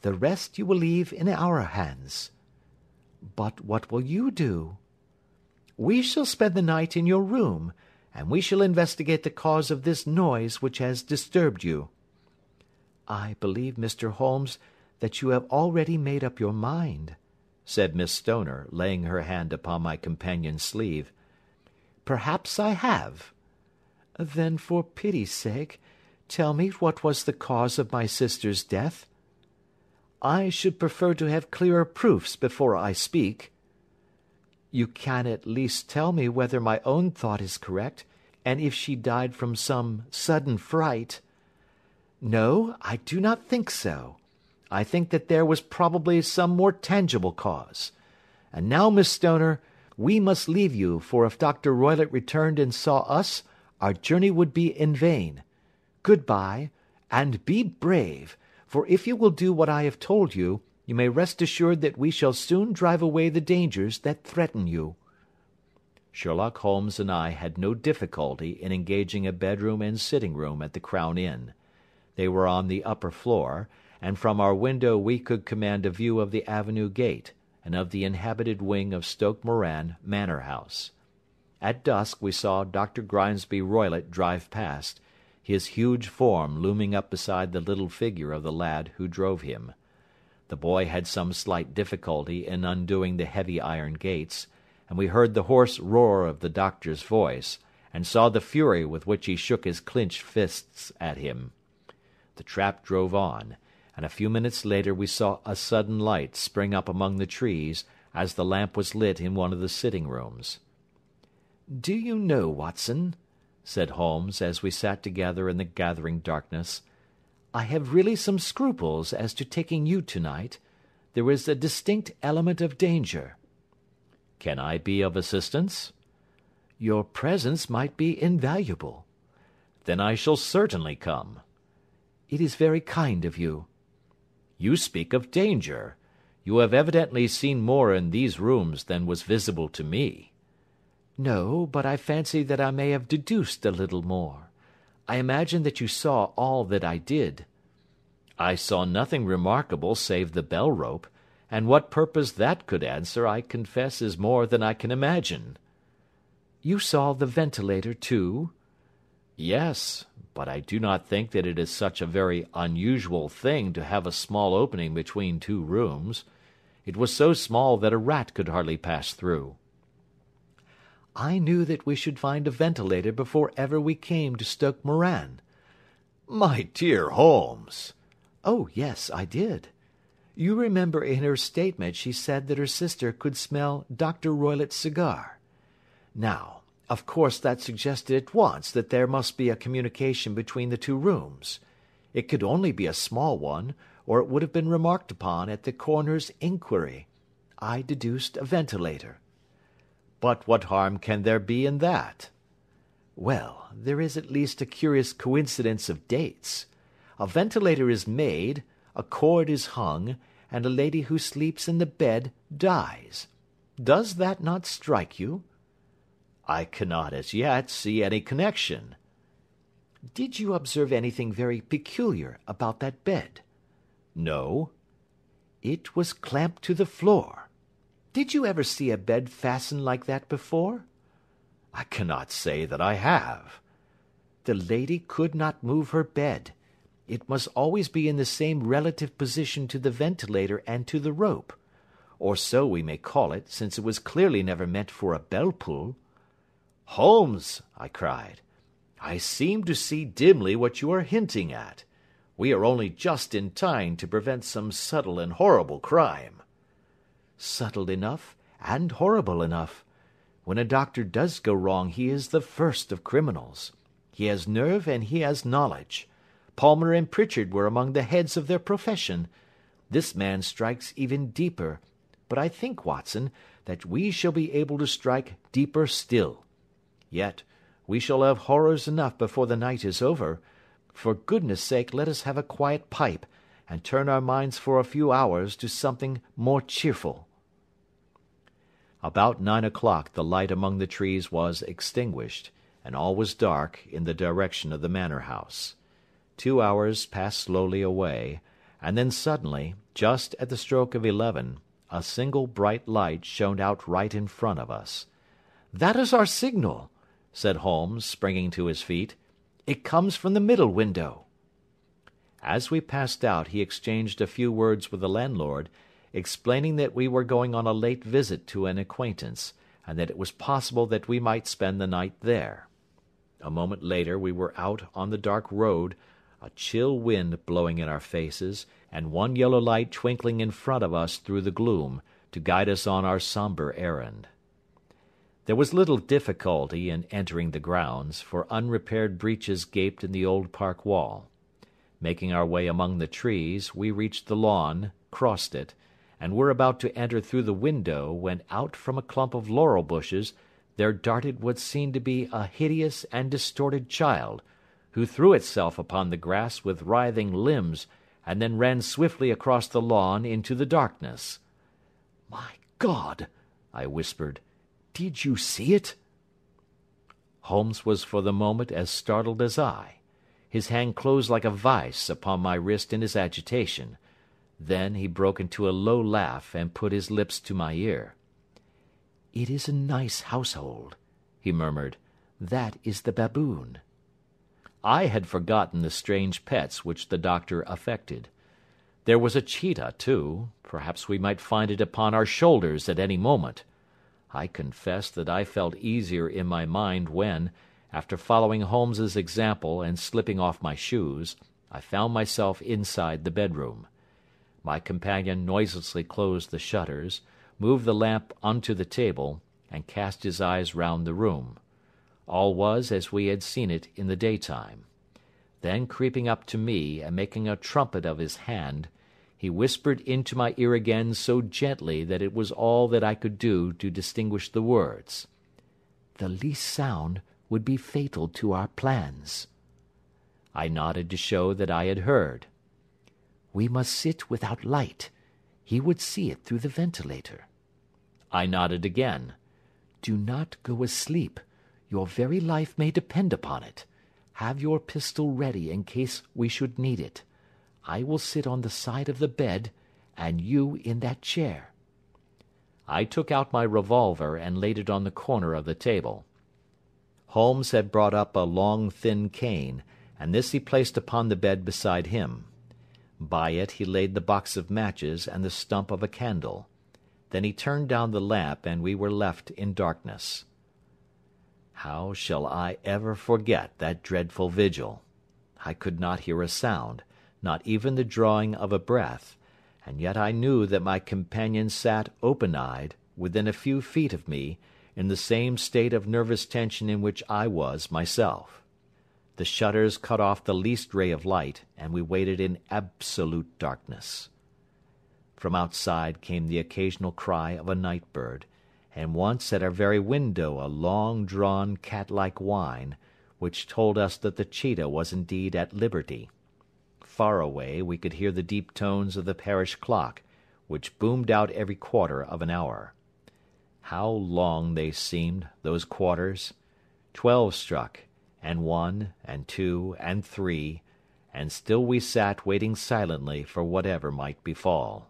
The rest you will leave in our hands. But what will you do? We shall spend the night in your room, and we shall investigate the cause of this noise which has disturbed you. I believe, Mr. Holmes, that you have already made up your mind, said Miss Stoner, laying her hand upon my companion's sleeve. Perhaps I have. Then, for pity's sake, tell me what was the cause of my sister's death. I should prefer to have clearer proofs before I speak. You can at least tell me whether my own thought is correct, and if she died from some sudden fright. No, I do not think so. I think that there was probably some more tangible cause. And now, Miss Stoner, we must leave you, for if Dr. Roylott returned and saw us, our journey would be in vain. Good-bye, and be brave, for if you will do what I have told you, you may rest assured that we shall soon drive away the dangers that threaten you. Sherlock Holmes and I had no difficulty in engaging a bedroom and sitting-room at the Crown Inn. They were on the upper floor, and from our window we could command a view of the avenue gate, and of the inhabited wing of Stoke Moran Manor House. At dusk we saw Dr. Grimesby Roylott drive past, his huge form looming up beside the little figure of the lad who drove him. The boy had some slight difficulty in undoing the heavy iron gates, and we heard the hoarse roar of the doctor's voice, and saw the fury with which he shook his clenched fists at him. The trap drove on, and a few minutes later we saw a sudden light spring up among the trees as the lamp was lit in one of the sitting-rooms. "Do you know, Watson," said Holmes, as we sat together in the gathering darkness, "I have really some scruples as to taking you to-night. There is a distinct element of danger." "Can I be of assistance?" "Your presence might be invaluable." "Then I shall certainly come." "It is very kind of you." "You speak of danger. You have evidently seen more in these rooms than was visible to me." "No, but I fancy that I may have deduced a little more. I imagine that you saw all that I did." "I saw nothing remarkable save the bell-rope, and what purpose that could answer I confess is more than I can imagine." "You saw the ventilator too?" "Yes, but I do not think that it is such a very unusual thing to have a small opening between two rooms. It was so small that a rat could hardly pass through." "I knew that we should find a ventilator before ever we came to Stoke Moran." "My dear Holmes!" "Oh, yes, I did. You remember in her statement she said that her sister could smell Dr. Roylott's cigar. Now, of course that suggested at once that there must be a communication between the two rooms. It could only be a small one, or it would have been remarked upon at the coroner's inquiry. I deduced a ventilator." "But what harm can there be in that?" "Well, there is at least a curious coincidence of dates. A ventilator is made, a cord is hung, and a lady who sleeps in the bed dies. Does that not strike you?" "I cannot as yet see any connection." "Did you observe anything very peculiar about that bed?" "No." "It was clamped to the floor. Did you ever see a bed fastened like that before?" "I cannot say that I have." "The lady could not move her bed. It must always be in the same relative position to the ventilator and to the rope. Or so we may call it, since it was clearly never meant for a bell-pull." "Holmes," I cried, "I seem to see dimly what you are hinting at. We are only just in time to prevent some subtle and horrible crime." "Subtle enough, and horrible enough. When a doctor does go wrong he is the first of criminals. He has nerve and he has knowledge. Palmer and Pritchard were among the heads of their profession. This man strikes even deeper, but I think, Watson, that we shall be able to strike deeper still. Yet we shall have horrors enough before the night is over. For goodness' sake, let us have a quiet pipe, and turn our minds for a few hours to something more cheerful." About 9 o'clock the light among the trees was extinguished, and all was dark in the direction of the manor house. 2 hours passed slowly away, and then suddenly, just at the stroke of 11, a single bright light shone out right in front of us. "That is our signal," said Holmes, springing to his feet. "It comes from the middle window." As we passed out he exchanged a few words with the landlord, explaining that we were going on a late visit to an acquaintance, and that it was possible that we might spend the night there. A moment later we were out on the dark road, a chill wind blowing in our faces, and one yellow light twinkling in front of us through the gloom, to guide us on our sombre errand. There was little difficulty in entering the grounds, for unrepaired breaches gaped in the old park wall. Making our way among the trees, we reached the lawn, crossed it, and were about to enter through the window, when out from a clump of laurel bushes there darted what seemed to be a hideous and distorted child, who threw itself upon the grass with writhing limbs, and then ran swiftly across the lawn into the darkness. "My God!" I whispered. "Did you see it?" Holmes was for the moment as startled as I. His hand closed like a vice upon my wrist in his agitation. Then he broke into a low laugh and put his lips to my ear. "It is a nice household," he murmured. "That is the baboon." I had forgotten the strange pets which the doctor affected. There was a cheetah, too. Perhaps we might find it upon our shoulders at any moment. I confess that I felt easier in my mind when, after following Holmes's example and slipping off my shoes, I found myself inside the bedroom. My companion noiselessly closed the shutters, moved the lamp onto the table, and cast his eyes round the room. All was as we had seen it in the daytime. Then, creeping up to me and making a trumpet of his hand, he whispered into my ear again so gently that it was all that I could do to distinguish the words. "The least sound would be fatal to our plans." I nodded to show that I had heard. "We must sit without light. He would see it through the ventilator." I nodded again. "Do not go asleep. Your very life may depend upon it. Have your pistol ready in case we should need it. I will sit on the side of the bed, and you in that chair." I took out my revolver and laid it on the corner of the table. Holmes had brought up a long, thin cane, and this he placed upon the bed beside him. By it he laid the box of matches and the stump of a candle. Then he turned down the lamp, and we were left in darkness. How shall I ever forget that dreadful vigil? I could not hear a sound, not even the drawing of a breath, and yet I knew that my companion sat open-eyed, within a few feet of me, in the same state of nervous tension in which I was myself. The shutters cut off the least ray of light, and we waited in absolute darkness. From outside came the occasional cry of a night-bird, and once at our very window a long-drawn cat-like whine, which told us that the cheetah was indeed at liberty. Far away we could hear the deep tones of the parish clock, which boomed out every quarter of an hour. How long they seemed, those quarters! 12 struck, and 1, and 2, and 3, and still we sat waiting silently for whatever might befall.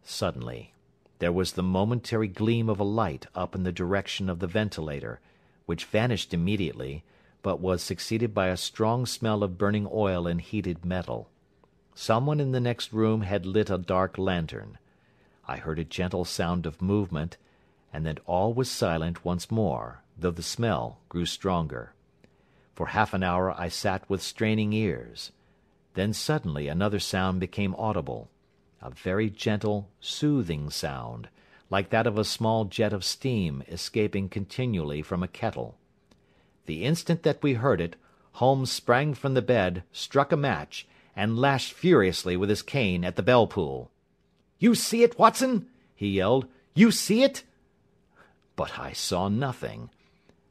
Suddenly there was the momentary gleam of a light up in the direction of the ventilator, which vanished immediately, but was succeeded by a strong smell of burning oil and heated metal. Someone in the next room had lit a dark lantern. I heard a gentle sound of movement, and then all was silent once more, though the smell grew stronger. For half an hour I sat with straining ears. Then suddenly another sound became audible, a very gentle, soothing sound, like that of a small jet of steam escaping continually from a kettle. The instant that we heard it, Holmes sprang from the bed, struck a match, and lashed furiously with his cane at the bell-pull. "You see it, Watson?" he yelled. "You see it?" But I saw nothing.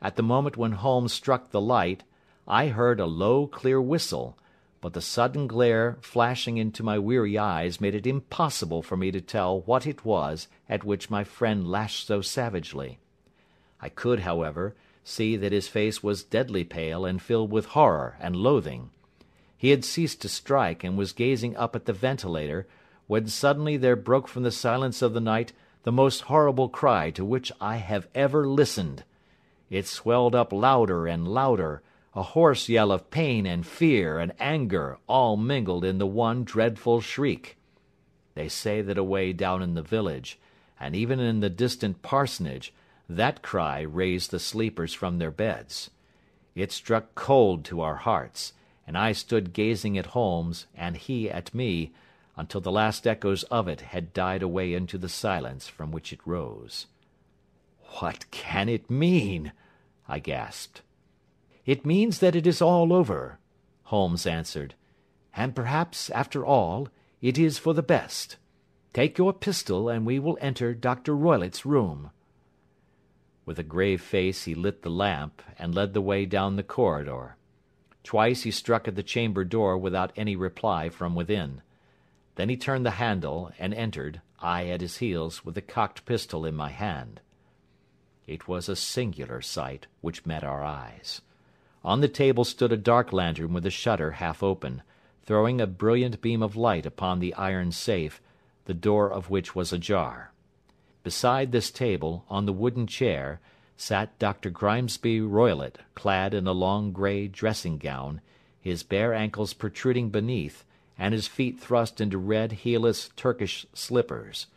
At the moment when Holmes struck the light, I heard a low, clear whistle, but the sudden glare flashing into my weary eyes made it impossible for me to tell what it was at which my friend lashed so savagely. I could, however, see that his face was deadly pale and filled with horror and loathing. He had ceased to strike and was gazing up at the ventilator, when suddenly there broke from the silence of the night the most horrible cry to which I have ever listened. It swelled up louder and louder, a hoarse yell of pain and fear and anger all mingled in the one dreadful shriek. They say that away down in the village, and even in the distant parsonage, that cry raised the sleepers from their beds. It struck cold to our hearts, and I stood gazing at Holmes, and he at me, until the last echoes of it had died away into the silence from which it rose. "What can it mean?" I gasped. "It means that it is all over," Holmes answered. "And perhaps, after all, it is for the best. Take your pistol, and we will enter Dr. Roylott's room." With a grave face he lit the lamp, and led the way down the corridor. Twice he struck at the chamber door without any reply from within. Then he turned the handle, and entered, I at his heels, with the cocked pistol in my hand. It was a singular sight which met our eyes. On the table stood a dark lantern with the shutter half open, throwing a brilliant beam of light upon the iron safe, the door of which was ajar. Beside this table, on the wooden chair, sat Dr. Grimesby Roylott, clad in a long grey dressing-gown, his bare ankles protruding beneath, and his feet thrust into red heelless Turkish slippers.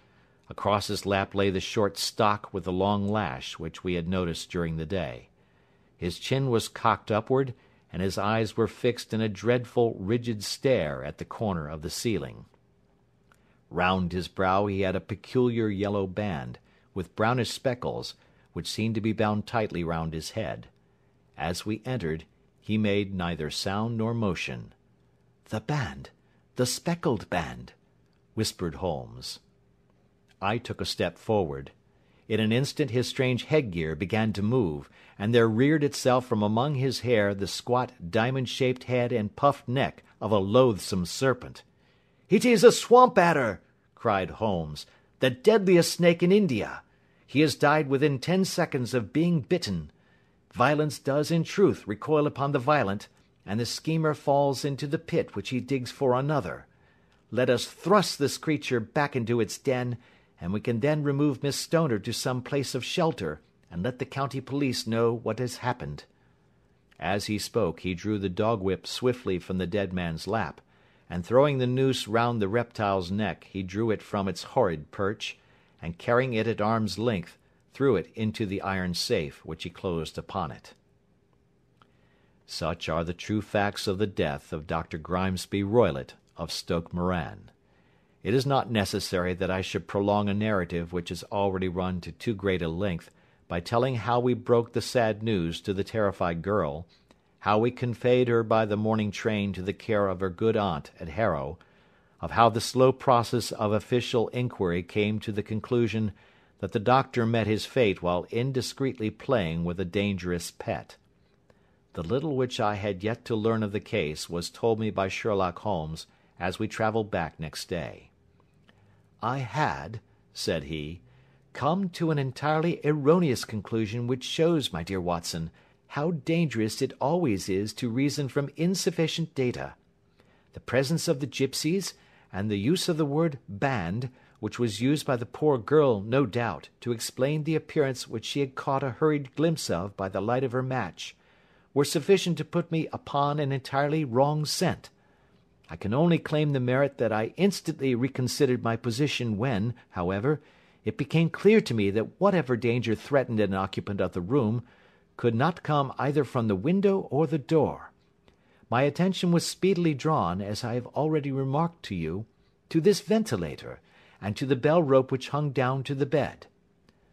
Across his lap lay the short stock with the long lash which we had noticed during the day. His chin was cocked upward, and his eyes were fixed in a dreadful, rigid stare at the corner of the ceiling. Round his brow he had a peculiar yellow band, with brownish speckles, which seemed to be bound tightly round his head. As we entered, he made neither sound nor motion. "The band! The speckled band!" whispered Holmes. I took a step forward. In an instant his strange headgear began to move, and there reared itself from among his hair the squat, diamond-shaped head and puffed neck of a loathsome serpent. "It is a swamp adder!" cried Holmes. "The deadliest snake in India. He has died within 10 seconds of being bitten. Violence does in truth recoil upon the violent, and the schemer falls into the pit which he digs for another. Let us thrust this creature back into its den, and we can then remove Miss Stoner to some place of shelter, and let the county police know what has happened." As he spoke he drew the dog-whip swiftly from the dead man's lap, and throwing the noose round the reptile's neck he drew it from its horrid perch, and carrying it at arm's length, threw it into the iron safe, which he closed upon it. Such are the true facts of the death of Dr. Grimesby Roylott of Stoke Moran. It is not necessary that I should prolong a narrative which has already run to too great a length by telling how we broke the sad news to the terrified girl, how we conveyed her by the morning train to the care of her good aunt at Harrow, of how the slow process of official inquiry came to the conclusion that the doctor met his fate while indiscreetly playing with a dangerous pet. The little which I had yet to learn of the case was told me by Sherlock Holmes as we travelled back next day. "I had," said he, "come to an entirely erroneous conclusion which shows, my dear Watson, how dangerous it always is to reason from insufficient data. The presence of the gipsies, and the use of the word band, which was used by the poor girl, no doubt, to explain the appearance which she had caught a hurried glimpse of by the light of her match, were sufficient to put me upon an entirely wrong scent. I can only claim the merit that I instantly reconsidered my position when, however, it became clear to me that whatever danger threatened an occupant of the room could not come either from the window or the door. My attention was speedily drawn, as I have already remarked to you, to this ventilator, and to the bell rope which hung down to the bed.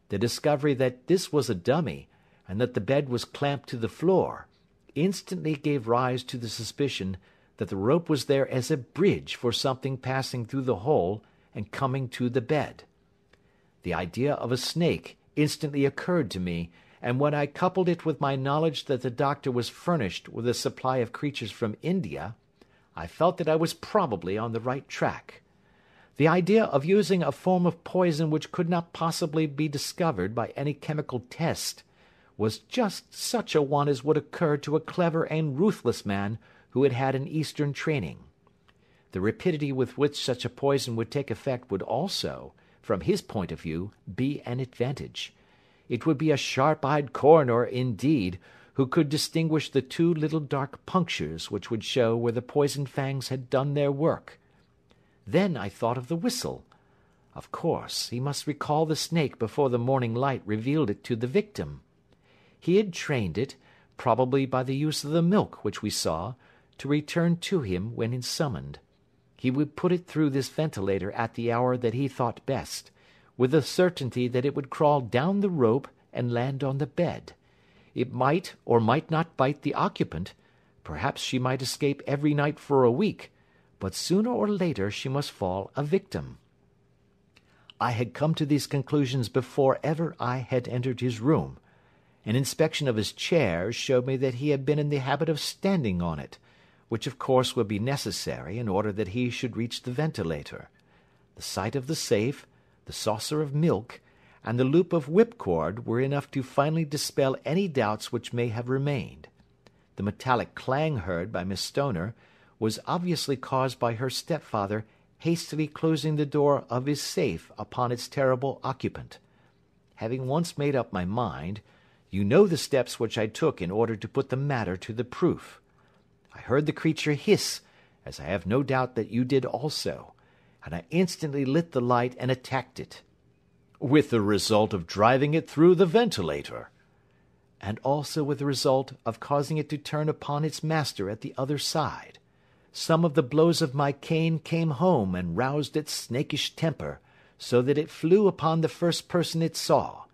The discovery that this was a dummy, and that the bed was clamped to the floor, instantly gave rise to the suspicion that the rope was there as a bridge for something passing through the hole and coming to the bed. The idea of a snake instantly occurred to me, and when I coupled it with my knowledge that the doctor was furnished with a supply of creatures from India, I felt that I was probably on the right track. The idea of using a form of poison which could not possibly be discovered by any chemical test was just such a one as would occur to a clever and ruthless man who had had an Eastern training. The rapidity with which such a poison would take effect would also, from his point of view, be an advantage. It would be a sharp-eyed coroner, indeed, who could distinguish the two little dark punctures which would show where the poisoned fangs had done their work. Then I thought of the whistle. Of course, he must recall the snake before the morning light revealed it to the victim. He had trained it, probably by the use of the milk which we saw, to return to him when summoned. He would put it through this ventilator at the hour that he thought best, with the certainty that it would crawl down the rope and land on the bed. It might or might not bite the occupant. Perhaps she might escape every night for a week, but sooner or later she must fall a victim. I had come to these conclusions before ever I had entered his room. An inspection of his chair showed me that he had been in the habit of standing on it, which of course would be necessary in order that he should reach the ventilator. The sight of the safe, the saucer of milk, and the loop of whipcord were enough to finally dispel any doubts which may have remained. The metallic clang heard by Miss Stoner was obviously caused by her stepfather hastily closing the door of his safe upon its terrible occupant. Having once made up my mind, you know the steps which I took in order to put the matter to the proof. I heard the creature hiss, as I have no doubt that you did also, and I instantly lit the light and attacked it. With the result of driving it through the ventilator. And also with the result of causing it to turn upon its master at the other side. Some of the blows of my cane came home and roused its snakish temper, so that it flew upon the first person it saw.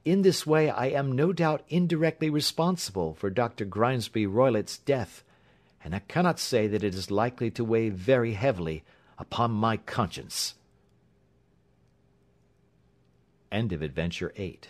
In this way I am no doubt indirectly responsible for Dr. Grimesby Roylott's death, and I cannot say that it is likely to weigh very heavily upon my conscience. End of Adventure 8.